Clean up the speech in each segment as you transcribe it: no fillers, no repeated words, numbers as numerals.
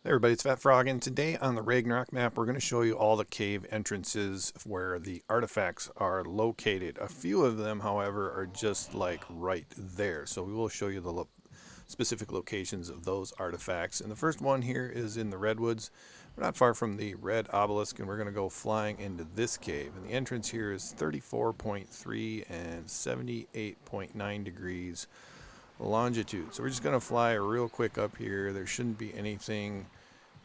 Hey everybody, it's Fat Frog, and today on the Ragnarok map, we're going to show you all the cave entrances where the artifacts are located. A few of them, however, are just like right there, so we will show you the specific locations of those artifacts. And the first one here is in the Redwoods. We're not far from the red obelisk, and we're going to go flying into this cave. And the entrance here is 34.3 and 78.9 degrees longitude. So we're just going to fly real quick up here. There shouldn't be anything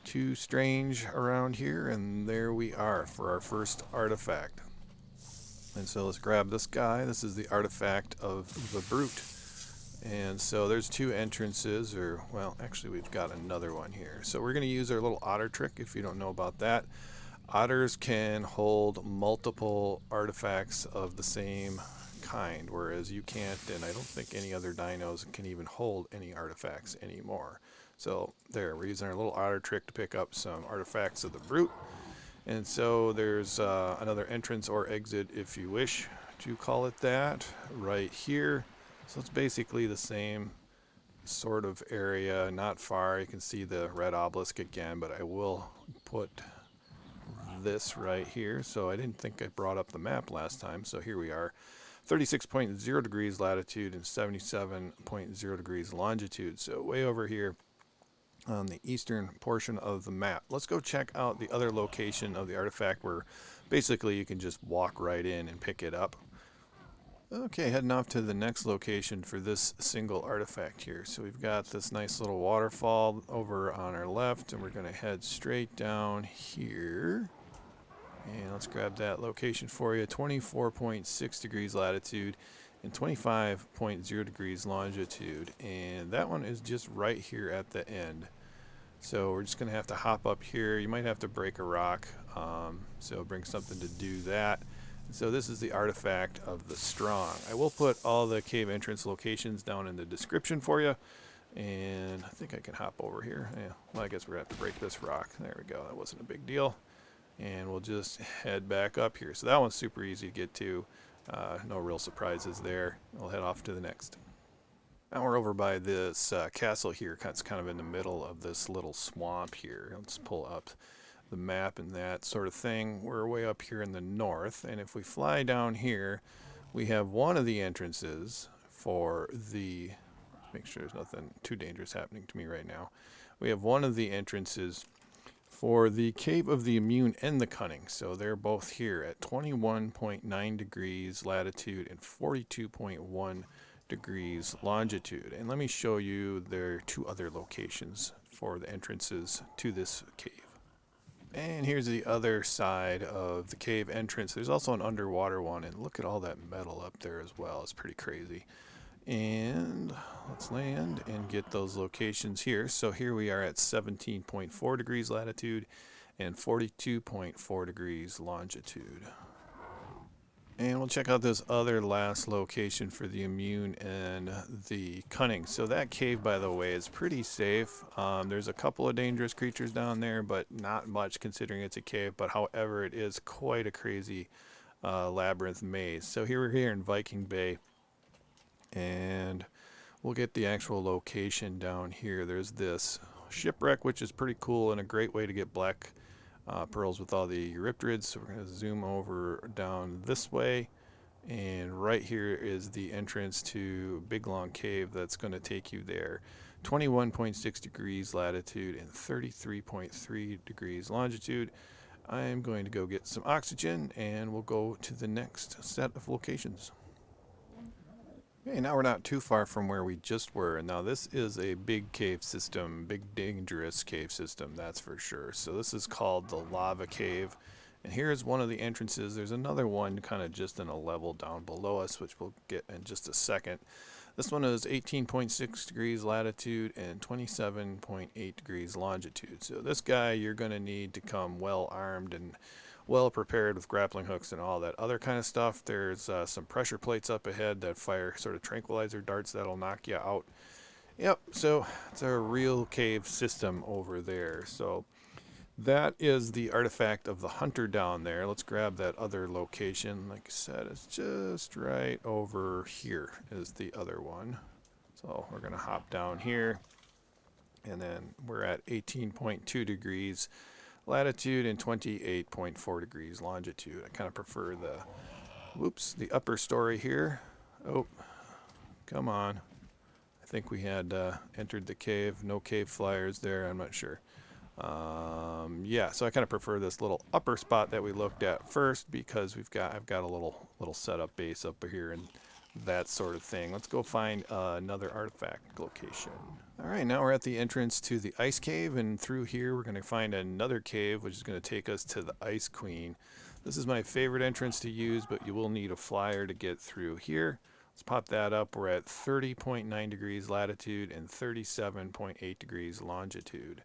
too strange around here, and there we are for our first artifact. And so let's grab this guy. This is the artifact of the brute. And so there's two entrances, or well, actually we've got another one here. So we're going to use our little otter trick. If you don't know about that, otters can hold multiple artifacts of the same kind, whereas you can't, and I don't think any other dinos can even hold any artifacts anymore. So there, we're using our little otter trick to pick up some artifacts of the brute. And so there's another entrance or exit, if you wish to call it that, right here. So it's basically the same sort of area, not far. You can see the red obelisk again, but I will put this right here. So I didn't think I brought up the map last time, so here we are. 36.0 degrees latitude and 77.0 degrees longitude. So way over here on the eastern portion of the map. Let's go check out the other location of the artifact where basically you can just walk right in and pick it up. Okay, heading off to the next location for this single artifact here. So we've got this nice little waterfall over on our left, and we're going to head straight down here. And let's grab that location for you. 24.6 degrees latitude and 25.0 degrees longitude. And that one is just right here at the end. So we're just going to have to hop up here. You might have to break a rock, so bring something to do that. So this is the artifact of the strong. I will put all the cave entrance locations down in the description for you. And I think I can hop over here. Yeah, well, I guess we're going to have to break this rock. There we go. That wasn't a big deal. And we'll just head back up here. So that one's super easy to get to. No real surprises there. We'll head off to the next. Now we're over by this castle here. It's kind of in the middle of this little swamp here. Let's pull up the map and that sort of thing. We're way up here in the north, and if we fly down here, we have one of the entrances for the, make sure there's nothing too dangerous happening to me right now. We have one of the entrances for the Cave of the Immune and the Cunning. So they're both here at 21.9 degrees latitude and 42.1 degrees longitude. And let me show you their two other locations for the entrances to this cave. And here's the other side of the cave entrance. There's also an underwater one, and look at all that metal up there as well. It's pretty crazy. And let's land and get those locations here. So here we are at 17.4 degrees latitude and 42.4 degrees longitude. And we'll check out this other last location for the immune and the cunning. So that cave, by the way, is pretty safe. There's a couple of dangerous creatures down there, but not much considering it's a cave. But however, it is quite a crazy labyrinth maze. So here we're here in Viking Bay. And we'll get the actual location down here. There's this shipwreck, which is pretty cool and a great way to get black pearls with all the Eurypterids. So we're going to zoom over down this way, and right here is the entrance to Big Long Cave that's going to take you there. 21.6 degrees latitude and 33.3 degrees longitude. I'm going to go get some oxygen, and we'll go to the next set of locations. Okay, now we're not too far from where we just were. Now this is a big cave system, big dangerous cave system, that's for sure. So this is called the Lava Cave. And here's one of the entrances. There's another one kind of just in a level down below us, which we'll get in just a second. This one is 18.6 degrees latitude and 27.8 degrees longitude. So this guy, you're going to need to come well armed and well prepared with grappling hooks and all that other kind of stuff. There's some pressure plates up ahead that fire sort of tranquilizer darts that'll knock you out. Yep, so it's a real cave system over there. So that is the artifact of the hunter down there. Let's grab that other location. Like I said, it's just right over here is the other one. So we're going to hop down here. And then we're at 18.2 degrees latitude and 28.4 degrees longitude. I kind of prefer the upper story here. Oh, come on. I think we had entered the cave. No cave flyers there. I'm not sure. Yeah, so I kind of prefer this little upper spot that we looked at first because I've got a little setup base up here and that sort of thing. Let's go find another artifact location. All right, now we're at the entrance to the ice cave, and through here we're going to find another cave, which is going to take us to the Ice Queen. This is my favorite entrance to use, but you will need a flyer to get through here. Let's pop that up. We're at 30.9 degrees latitude and 37.8 degrees longitude.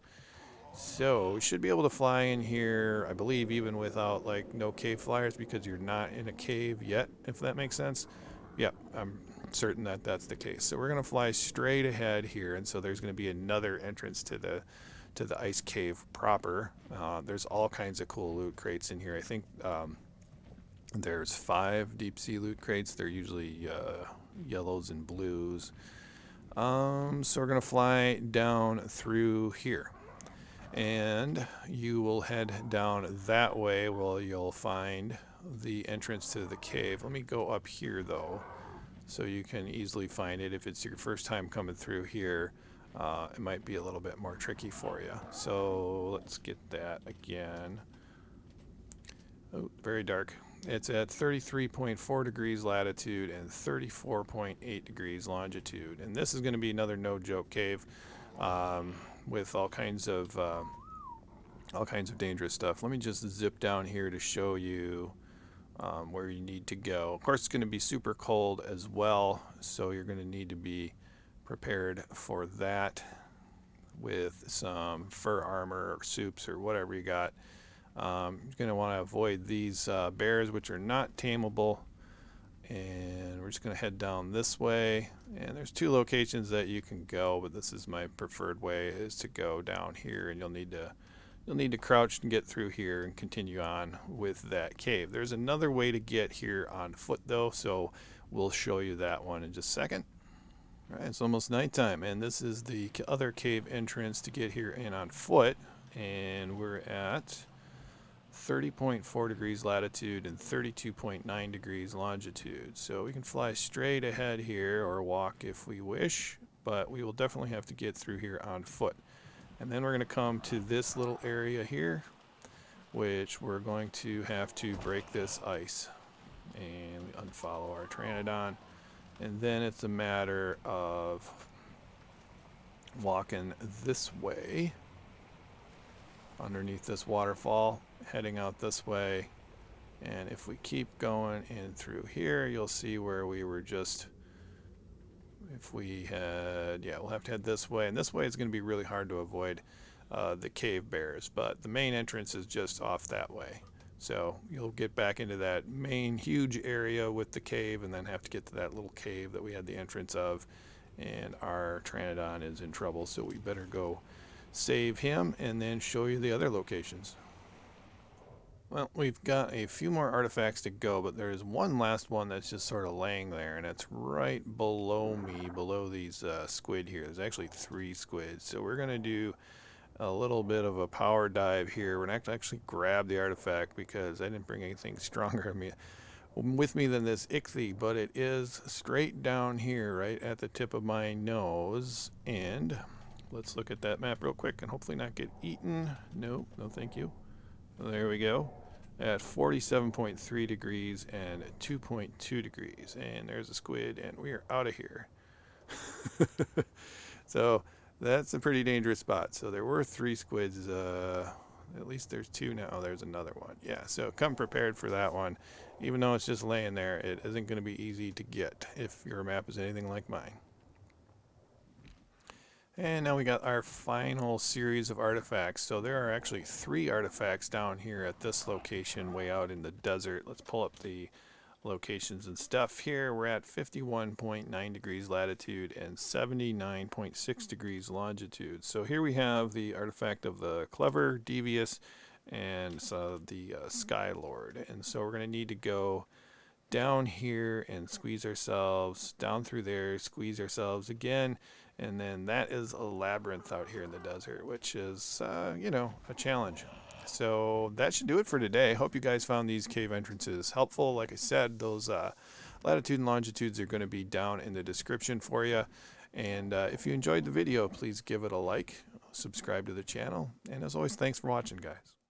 So we should be able to fly in here, I believe, even without like no cave flyers because you're not in a cave yet, if that makes sense. Yep, I'm certain that that's the case. So we're going to fly straight ahead here, and so there's going to be another entrance to the ice cave proper. There's all kinds of cool loot crates in here. I think there's 5 deep sea loot crates. They're usually yellows and blues. So we're going to fly down through here. And you will head down that way where you'll find the entrance to the cave. Let me go up here though, so you can easily find it. If it's your first time coming through here, it might be a little bit more tricky for you. So let's get that again. Oh, very dark. It's at 33.4 degrees latitude and 34.8 degrees longitude. And this is going to be another no-joke cave. With all kinds of dangerous stuff. Let me just zip down here to show you where you need to go. Of course, it's going to be super cold as well, so you're going to need to be prepared for that with some fur armor or soups or whatever you got. You're going to want to avoid these bears, which are not tameable. And we're just going to head down this way, and there's 2 locations that you can go, but this is my preferred way, is to go down here, and you'll need to crouch and get through here and continue on with that cave. There's another way to get here on foot though, so we'll show you that one in just a second. All right, it's almost nighttime, and this is the other cave entrance to get here in on foot, and we're at 30.4 degrees latitude and 32.9 degrees longitude. So we can fly straight ahead here or walk if we wish, but we will definitely have to get through here on foot. And then we're going to come to this little area here, which we're going to have to break this ice. And we unfollow our Pteranodon. And then it's a matter of walking this way underneath this waterfall, heading out this way, and if we keep going in through here, you'll see where we were just, if we had, yeah, we'll have to head this way, and this way is going to be really hard to avoid the cave bears, but the main entrance is just off that way. So you'll get back into that main huge area with the cave and then have to get to that little cave that we had the entrance of, and our Pteranodon is in trouble, so we better go save him and then show you the other locations. Well, we've got a few more artifacts to go, but there's one last one that's just sort of laying there, and it's right below me, below these squid here. There's actually 3 squids, so we're going to do a little bit of a power dive here. We're not going to actually grab the artifact because I didn't bring anything stronger with me than this ichthy, but it is straight down here right at the tip of my nose, and let's look at that map real quick and hopefully not get eaten. No thank you. There we go. At 47.3 degrees and 2.2 degrees. And there's a squid, and we are out of here. So that's a pretty dangerous spot. So there were 3 squids. At least there's 2 now. Oh, there's another one. Yeah, so come prepared for that one. Even though it's just laying there, it isn't going to be easy to get if your map is anything like mine. And now we got our final series of artifacts. So there are actually 3 artifacts down here at this location way out in the desert. Let's pull up the locations and stuff here. We're at 51.9 degrees latitude and 79.6 degrees longitude. So here we have the artifact of the Clever, Devious, and the Skylord. And so we're going to need to go down here and squeeze ourselves, down through there, squeeze ourselves again, And then that is a labyrinth out here in the desert, which is, you know, a challenge. So that should do it for today. Hope you guys found these cave entrances helpful. Like I said, those latitude and longitudes are going to be down in the description for you. And if you enjoyed the video, please give it a like, subscribe to the channel. And as always, thanks for watching, guys.